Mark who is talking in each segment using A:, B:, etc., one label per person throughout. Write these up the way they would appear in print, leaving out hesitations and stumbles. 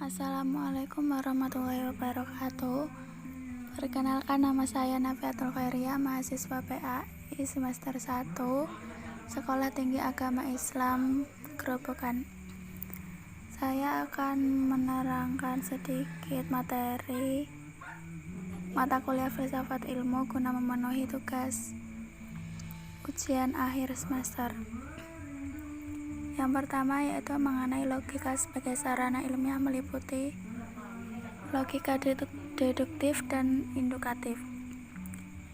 A: Assalamualaikum warahmatullahi wabarakatuh. Perkenalkan, nama saya Nafiatul Khairia, mahasiswa PAI semester 1, Sekolah Tinggi Agama Islam Grobogan. Saya akan menerangkan sedikit materi mata kuliah filsafat ilmu guna memenuhi tugas ujian akhir semester. Yang pertama yaitu mengenai logika sebagai sarana ilmiah, meliputi logika deduktif dan indukatif.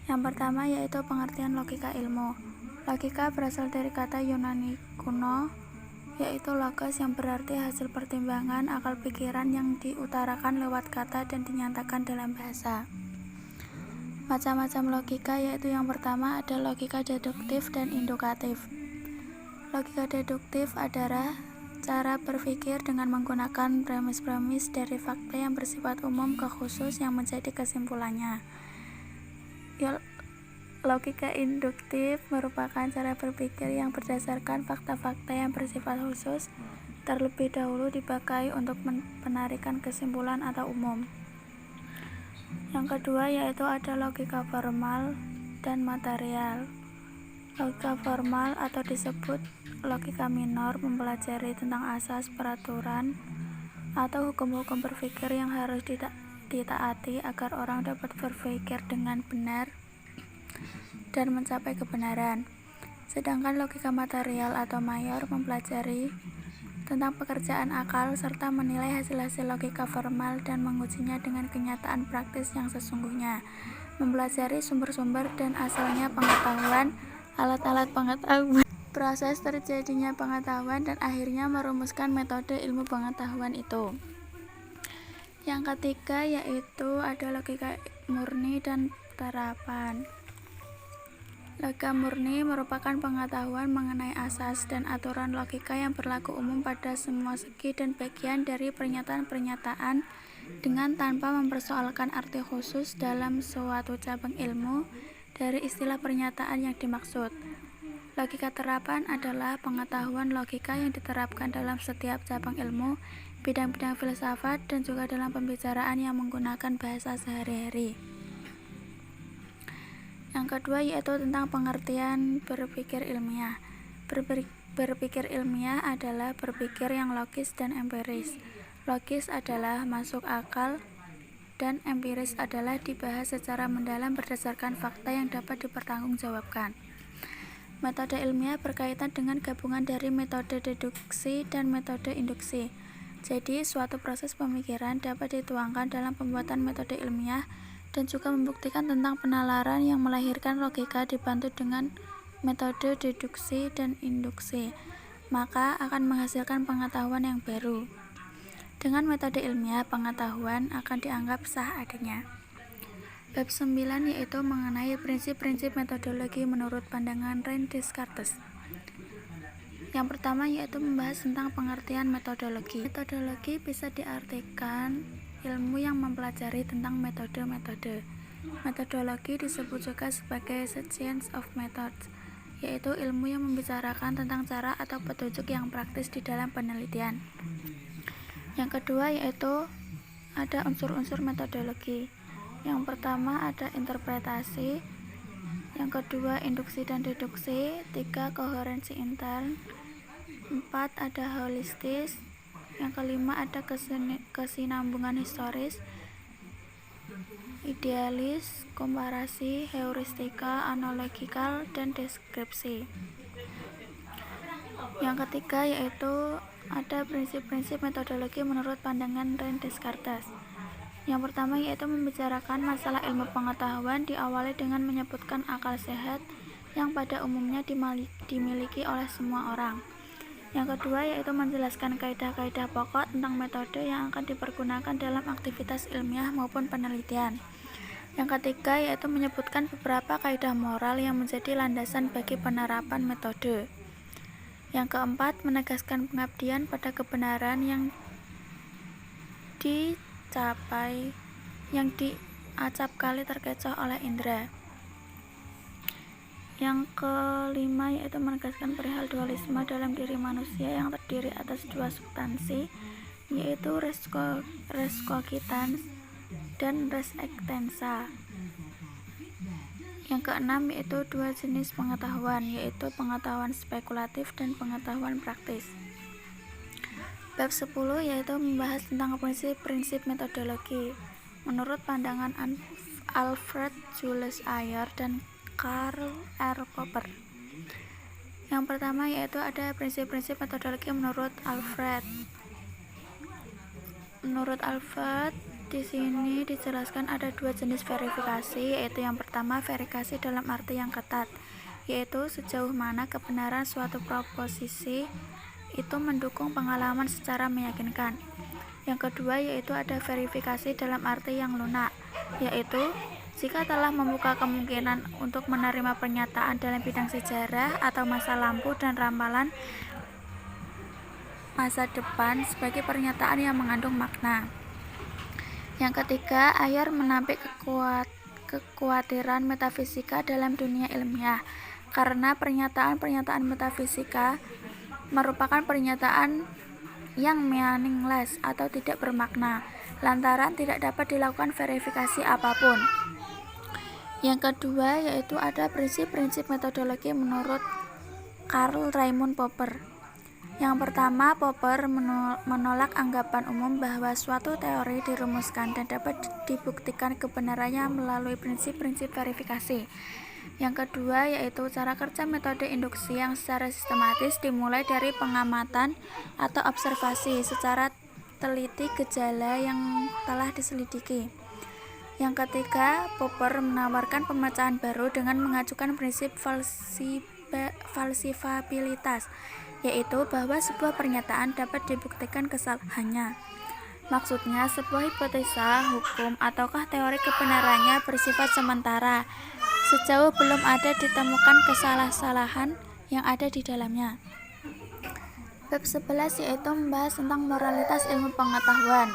A: Yang pertama yaitu pengertian logika ilmu. Logika berasal dari kata Yunani kuno, yaitu logos, yang berarti hasil pertimbangan akal pikiran yang diutarakan lewat kata dan dinyatakan dalam bahasa. Macam-macam logika yaitu yang pertama ada logika deduktif dan indukatif. Logika deduktif adalah cara berpikir dengan menggunakan premis-premis dari fakta yang bersifat umum ke khusus yang menjadi kesimpulannya. Logika induktif merupakan cara berpikir yang berdasarkan fakta-fakta yang bersifat khusus terlebih dahulu dipakai untuk menarikan kesimpulan atau umum. Yang kedua yaitu ada logika formal dan material. Logika formal atau disebut logika minor mempelajari tentang asas, peraturan, atau hukum-hukum berpikir yang harus ditaati agar orang dapat berpikir dengan benar dan mencapai kebenaran. Sedangkan logika material atau mayor mempelajari tentang pekerjaan akal serta menilai hasil-hasil logika formal dan mengujinya dengan kenyataan praktis yang sesungguhnya, mempelajari sumber-sumber dan asalnya pengetahuan, alat-alat pengetahuan, proses terjadinya pengetahuan, dan akhirnya merumuskan metode ilmu pengetahuan itu. Yang ketiga yaitu ada logika murni dan terapan. Logika murni merupakan pengetahuan mengenai asas dan aturan logika yang berlaku umum pada semua segi dan bagian dari pernyataan-pernyataan dengan tanpa mempersoalkan arti khusus dalam suatu cabang ilmu dari istilah pernyataan yang dimaksud. Logika terapan adalah pengetahuan logika yang diterapkan dalam setiap cabang ilmu, bidang-bidang filsafat, dan juga dalam pembicaraan yang menggunakan bahasa sehari-hari. Yang kedua yaitu tentang pengertian berpikir ilmiah. Berpikir ilmiah adalah berpikir yang logis dan empiris. Logis adalah masuk akal dan empiris adalah dibahas secara mendalam berdasarkan fakta yang dapat dipertanggungjawabkan. Metode ilmiah berkaitan dengan gabungan dari metode deduksi dan metode induksi. Jadi, suatu proses pemikiran dapat dituangkan dalam pembuatan metode ilmiah dan juga membuktikan tentang penalaran yang melahirkan logika dibantu dengan metode deduksi dan induksi, maka akan menghasilkan pengetahuan yang baru. Dengan metode ilmiah, pengetahuan akan dianggap sah adanya. Bab 9 yaitu mengenai prinsip-prinsip metodologi menurut pandangan René Descartes. Yang pertama yaitu membahas tentang pengertian metodologi. Metodologi bisa diartikan ilmu yang mempelajari tentang metode-metode. Metodologi disebut juga sebagai science of methods, yaitu ilmu yang membicarakan tentang cara atau petunjuk yang praktis di dalam penelitian. Yang kedua yaitu ada unsur-unsur metodologi. Yang pertama ada interpretasi, yang kedua induksi dan deduksi, 3 koherensi intern, 4 ada holistis, yang kelima ada kesinambungan historis, idealis, komparasi, heuristika, analogikal, dan deskripsi. Yang ketiga yaitu ada prinsip-prinsip metodologi menurut pandangan René Descartes. Yang pertama yaitu membicarakan masalah ilmu pengetahuan diawali dengan menyebutkan akal sehat yang pada umumnya dimiliki oleh semua orang. Yang kedua yaitu menjelaskan kaidah-kaidah pokok tentang metode yang akan dipergunakan dalam aktivitas ilmiah maupun penelitian. Yang ketiga yaitu menyebutkan beberapa kaidah moral yang menjadi landasan bagi penerapan metode. Yang keempat, menegaskan pengabdian pada kebenaran yang diacap kali terkecoh oleh indera. Yang kelima yaitu menegaskan perihal dualisme dalam diri manusia yang terdiri atas dua substansi, yaitu res cogitans dan res extensa. Yang keenam yaitu dua jenis pengetahuan, yaitu pengetahuan spekulatif dan pengetahuan praktis. Bab 10 yaitu membahas tentang prinsip-prinsip metodologi. Menurut pandangan Alfred Julius Ayer dan Karl R. Popper. Yang pertama yaitu ada prinsip-prinsip metodologi menurut Alfred. Menurut Alfred, di sini dijelaskan ada dua jenis verifikasi, yaitu yang pertama verifikasi dalam arti yang ketat, yaitu sejauh mana kebenaran suatu proposisi itu mendukung pengalaman secara meyakinkan. Yang kedua yaitu ada verifikasi dalam arti yang lunak, yaitu jika telah membuka kemungkinan untuk menerima pernyataan dalam bidang sejarah atau masa lampau dan ramalan masa depan sebagai pernyataan yang mengandung makna. Yang ketiga, Ayer menampik kekhawatiran metafisika dalam dunia ilmiah, karena pernyataan-pernyataan metafisika merupakan pernyataan yang meaningless atau tidak bermakna, lantaran tidak dapat dilakukan verifikasi apapun. Yang kedua yaitu ada prinsip-prinsip metodologi menurut Karl Raimund Popper. Yang pertama, Popper menolak anggapan umum bahwa suatu teori dirumuskan dan dapat dibuktikan kebenarannya melalui prinsip-prinsip verifikasi. Yang kedua yaitu cara kerja metode induksi yang secara sistematis dimulai dari pengamatan atau observasi secara teliti gejala yang telah diselidiki. Yang ketiga, Popper menawarkan pemecahan baru dengan mengajukan prinsip falsifabilitas, yaitu bahwa sebuah pernyataan dapat dibuktikan kesalahannya. Maksudnya, sebuah hipotesa, hukum, ataukah teori kebenarannya bersifat sementara sejauh belum ada ditemukan kesalahan yang ada di dalamnya. Bab 11 yaitu membahas tentang moralitas ilmu pengetahuan.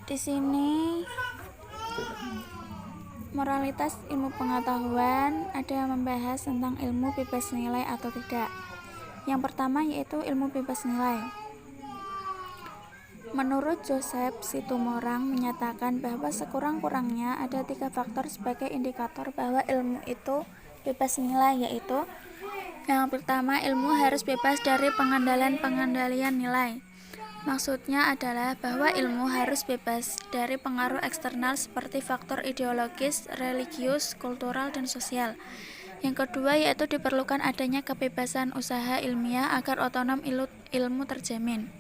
A: Di sini moralitas ilmu pengetahuan ada membahas tentang ilmu bebas nilai atau tidak. Yang pertama yaitu ilmu bebas nilai. Menurut Joseph Situmorang menyatakan bahwa sekurang-kurangnya ada 3 faktor sebagai indikator bahwa ilmu itu bebas nilai, yaitu yang pertama, ilmu harus bebas dari pengendalian nilai. Maksudnya adalah bahwa ilmu harus bebas dari pengaruh eksternal seperti faktor ideologis, religius, kultural, dan sosial. Yang kedua yaitu diperlukan adanya kebebasan usaha ilmiah agar otonom ilmu terjamin.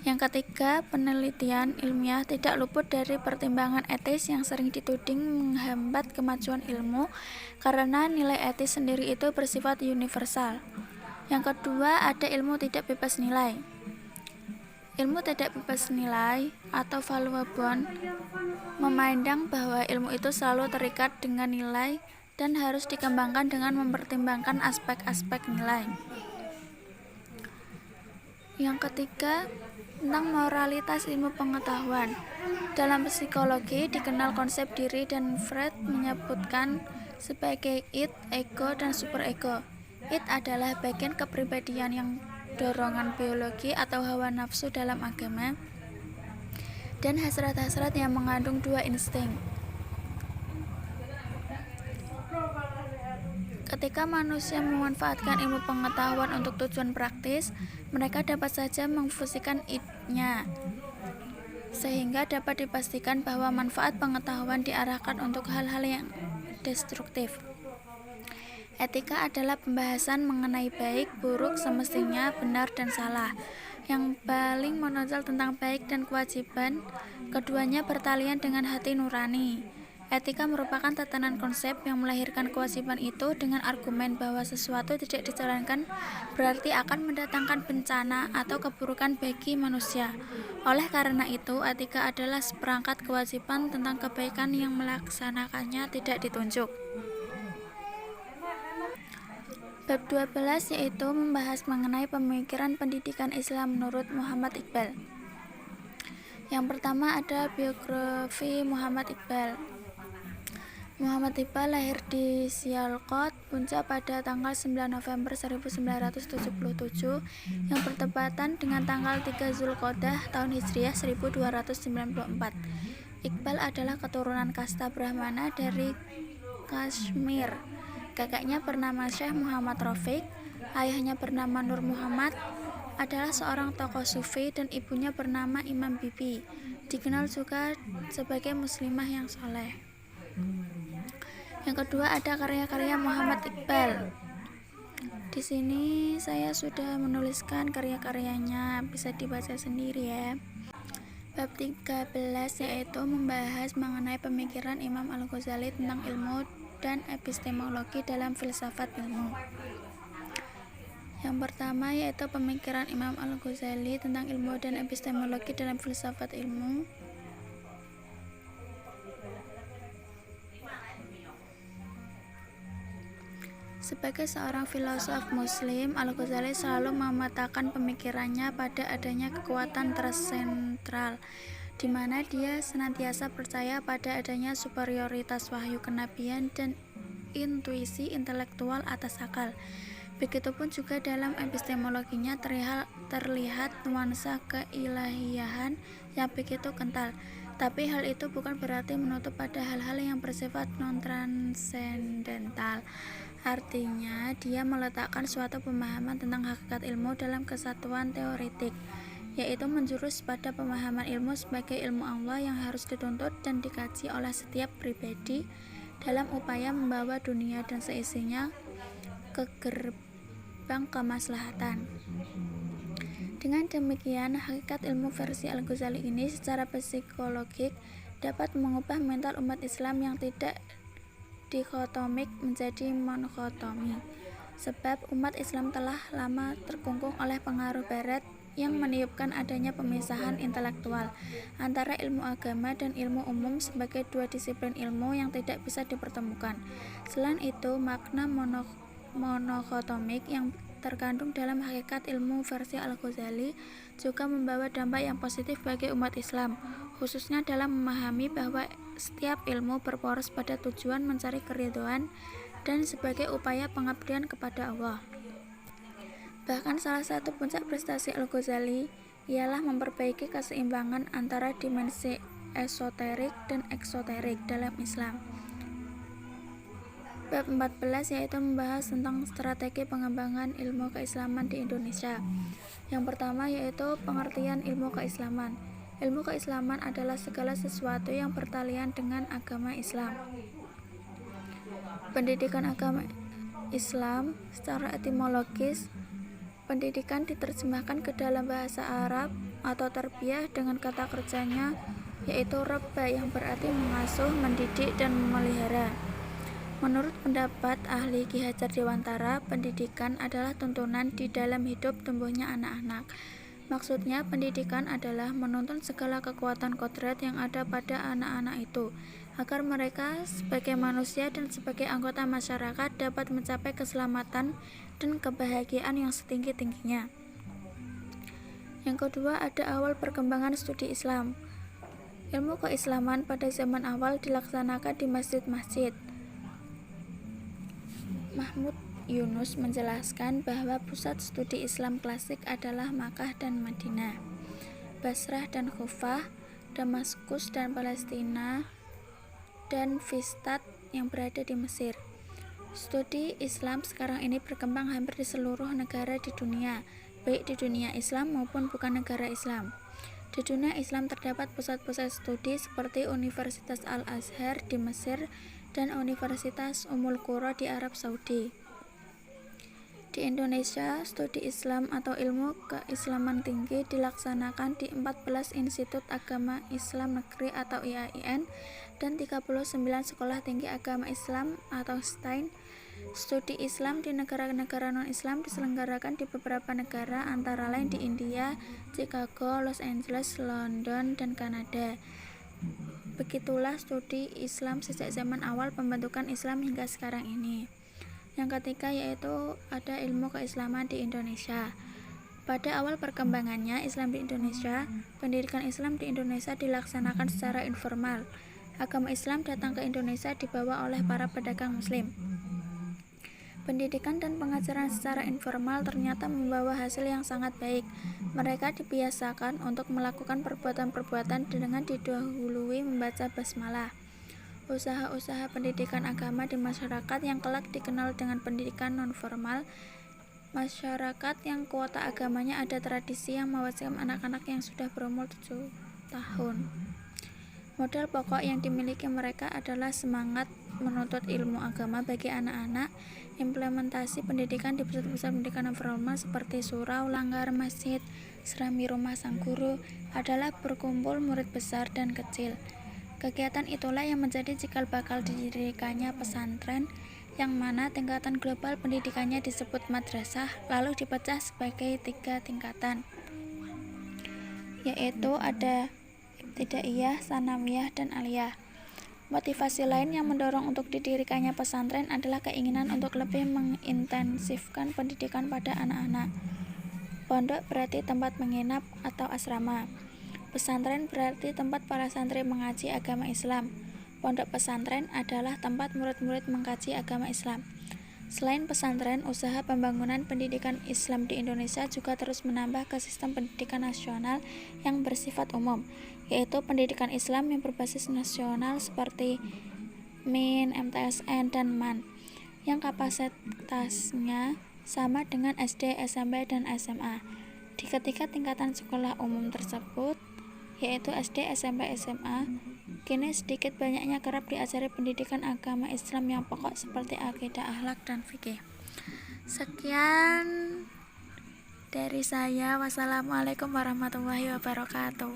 A: Yang ketiga, penelitian ilmiah tidak luput dari pertimbangan etis yang sering dituding menghambat kemajuan ilmu karena nilai etis sendiri itu bersifat universal. Yang kedua, ada ilmu tidak bebas nilai. Ilmu tidak bebas nilai atau valuabon memandang bahwa ilmu itu selalu terikat dengan nilai dan harus dikembangkan dengan mempertimbangkan aspek-aspek nilai. Yang ketiga, tentang moralitas ilmu pengetahuan. Dalam psikologi dikenal konsep diri dan Freud menyebutkan sebagai id, ego, dan superego. Id adalah bagian kepribadian yang dorongan biologi atau hawa nafsu dalam agama dan hasrat-hasrat yang mengandung 2 insting. Ketika manusia memanfaatkan ilmu pengetahuan untuk tujuan praktis, mereka dapat saja memfusikan id-nya, sehingga dapat dipastikan bahwa manfaat pengetahuan diarahkan untuk hal-hal yang destruktif. Etika adalah pembahasan mengenai baik, buruk, semestinya, benar, dan salah. Yang paling menonjol tentang baik dan kewajiban, keduanya bertalian dengan hati nurani. Etika merupakan tatanan konsep yang melahirkan kewajiban itu dengan argumen bahwa sesuatu tidak dijalankan berarti akan mendatangkan bencana atau keburukan bagi manusia. Oleh karena itu, etika adalah seperangkat kewajiban tentang kebaikan yang melaksanakannya tidak ditunjuk. Bab 12 yaitu membahas mengenai pemikiran pendidikan Islam menurut Muhammad Iqbal. Yang pertama ada biografi Muhammad Iqbal. Muhammad Iqbal lahir di Sialkot, Punjab pada tanggal 9 November 1977 yang bertepatan dengan tanggal 3 Zulqa'dah tahun Hijriah 1294. Iqbal adalah keturunan kasta Brahmana dari Kashmir. Kakaknya bernama Syekh Muhammad Rafiq, ayahnya bernama Nur Muhammad, adalah seorang tokoh sufi, dan ibunya bernama Imam Bibi, dikenal juga sebagai muslimah yang soleh. Yang kedua ada karya-karya Muhammad Iqbal. Di sini saya sudah menuliskan karya-karyanya, bisa dibaca sendiri ya. Bab 13 yaitu membahas mengenai pemikiran Imam Al-Ghazali tentang ilmu dan epistemologi dalam filsafat ilmu. Yang pertama yaitu pemikiran Imam Al-Ghazali tentang ilmu dan epistemologi dalam filsafat ilmu. Sebagai seorang filosof muslim, Al-Ghazali selalu mematakan pemikirannya pada adanya kekuatan tersentral, di mana dia senantiasa percaya pada adanya superioritas wahyu kenabian dan intuisi intelektual atas akal. Begitupun juga dalam epistemologinya terlihat nuansa keilahiyahan yang begitu kental. Tapi hal itu bukan berarti menutup pada hal-hal yang bersifat non-transendental. Artinya, dia meletakkan suatu pemahaman tentang hakikat ilmu dalam kesatuan teoretik, yaitu menjurus pada pemahaman ilmu sebagai ilmu Allah yang harus dituntut dan dikaji oleh setiap pribadi dalam upaya membawa dunia dan seisinya ke gerbang kemaslahatan. Dengan demikian, hakikat ilmu versi Al-Ghazali ini secara psikologik dapat mengubah mental umat Islam yang tidak dikotomik menjadi monokotomi, sebab umat Islam telah lama terkungkung oleh pengaruh Barat yang meniupkan adanya pemisahan intelektual antara ilmu agama dan ilmu umum sebagai dua disiplin ilmu yang tidak bisa dipertemukan. Selain itu, makna monokotomik yang terkandung dalam hakikat ilmu versi Al-Ghazali juga membawa dampak yang positif bagi umat Islam, khususnya dalam memahami bahwa setiap ilmu berporos pada tujuan mencari keridhaan dan sebagai upaya pengabdian kepada Allah. Bahkan salah satu puncak prestasi Al-Ghazali ialah memperbaiki keseimbangan antara dimensi esoterik dan eksoterik dalam Islam. Bab 14 yaitu membahas tentang strategi pengembangan ilmu keislaman di Indonesia. Yang pertama yaitu pengertian ilmu keislaman. Ilmu keislaman adalah segala sesuatu yang bertalian dengan agama Islam. Pendidikan agama Islam secara etimologis, pendidikan diterjemahkan ke dalam bahasa Arab atau tarbiyah dengan kata kerjanya yaitu rabba yang berarti mengasuh, mendidik, dan memelihara. Menurut pendapat ahli Ki Hajar Dewantara, pendidikan adalah tuntunan di dalam hidup tumbuhnya anak-anak. Maksudnya, pendidikan adalah menuntun segala kekuatan kodrat yang ada pada anak-anak itu, agar mereka sebagai manusia dan sebagai anggota masyarakat dapat mencapai keselamatan dan kebahagiaan yang setinggi-tingginya. Yang kedua, ada awal perkembangan studi Islam. Ilmu keislaman pada zaman awal dilaksanakan di masjid-masjid. Mahmud Yunus menjelaskan bahwa pusat studi Islam klasik adalah Makkah dan Madinah, Basrah dan Kufah, Damaskus dan Palestina, dan Fustat yang berada di Mesir. Studi Islam sekarang ini berkembang hampir di seluruh negara di dunia, baik di dunia Islam maupun bukan negara Islam. Di dunia Islam terdapat pusat-pusat studi seperti Universitas Al-Azhar di Mesir dan Universitas Ummul Qura di Arab Saudi. Di Indonesia, studi Islam atau ilmu keislaman tinggi dilaksanakan di 14 Institut Agama Islam Negeri atau IAIN dan 39 Sekolah Tinggi Agama Islam atau STAIN. Studi Islam di negara-negara non-Islam diselenggarakan di beberapa negara antara lain di India, Chicago, Los Angeles, London, dan Kanada. Begitulah studi Islam sejak zaman awal pembentukan Islam hingga sekarang ini. Yang ketiga yaitu ada ilmu keislaman di Indonesia. Pada awal perkembangannya Islam di Indonesia, pendidikan Islam di Indonesia dilaksanakan secara informal. agama Islam datang ke Indonesia dibawa oleh para pedagang Muslim. Pendidikan dan pengajaran secara informal ternyata membawa hasil yang sangat baik. Mereka dibiasakan untuk melakukan perbuatan-perbuatan dengan didahului membaca basmalah. Usaha-usaha pendidikan agama di masyarakat yang kelak dikenal dengan pendidikan non-formal, masyarakat yang kuota agamanya ada tradisi yang mewajibkan anak-anak yang sudah berumur 7 tahun. Modal pokok yang dimiliki mereka adalah semangat menuntut ilmu agama bagi anak-anak. Implementasi pendidikan di pusat-pusat pendidikan non formal seperti surau, langgar, masjid, serami rumah sang guru adalah berkumpul murid besar dan kecil. Kegiatan itulah yang menjadi cikal bakal didirikannya pesantren, yang mana tingkatan global pendidikannya disebut madrasah, lalu dipecah sebagai 3 tingkatan, yaitu ada ibtidaiyah, sanawiyah, dan aliyah. Motivasi lain yang mendorong untuk didirikannya pesantren adalah keinginan untuk lebih mengintensifkan pendidikan pada anak-anak. Pondok berarti tempat menginap atau asrama. Pesantren berarti tempat para santri mengaji agama Islam. Pondok pesantren adalah tempat murid-murid mengkaji agama Islam. Selain pesantren, usaha pembangunan pendidikan Islam di Indonesia juga terus menambah ke sistem pendidikan nasional yang bersifat umum, yaitu pendidikan Islam yang berbasis nasional seperti MIN, MTSN, dan MAN, yang kapasitasnya sama dengan SD, SMP, dan SMA. Di ketiga tingkatan sekolah umum tersebut, yaitu SD, SMP, SMA, kini sedikit banyaknya kerap diajari pendidikan agama Islam yang pokok seperti akidah, akhlak, dan fikih. Sekian dari saya. Wassalamualaikum warahmatullahi wabarakatuh.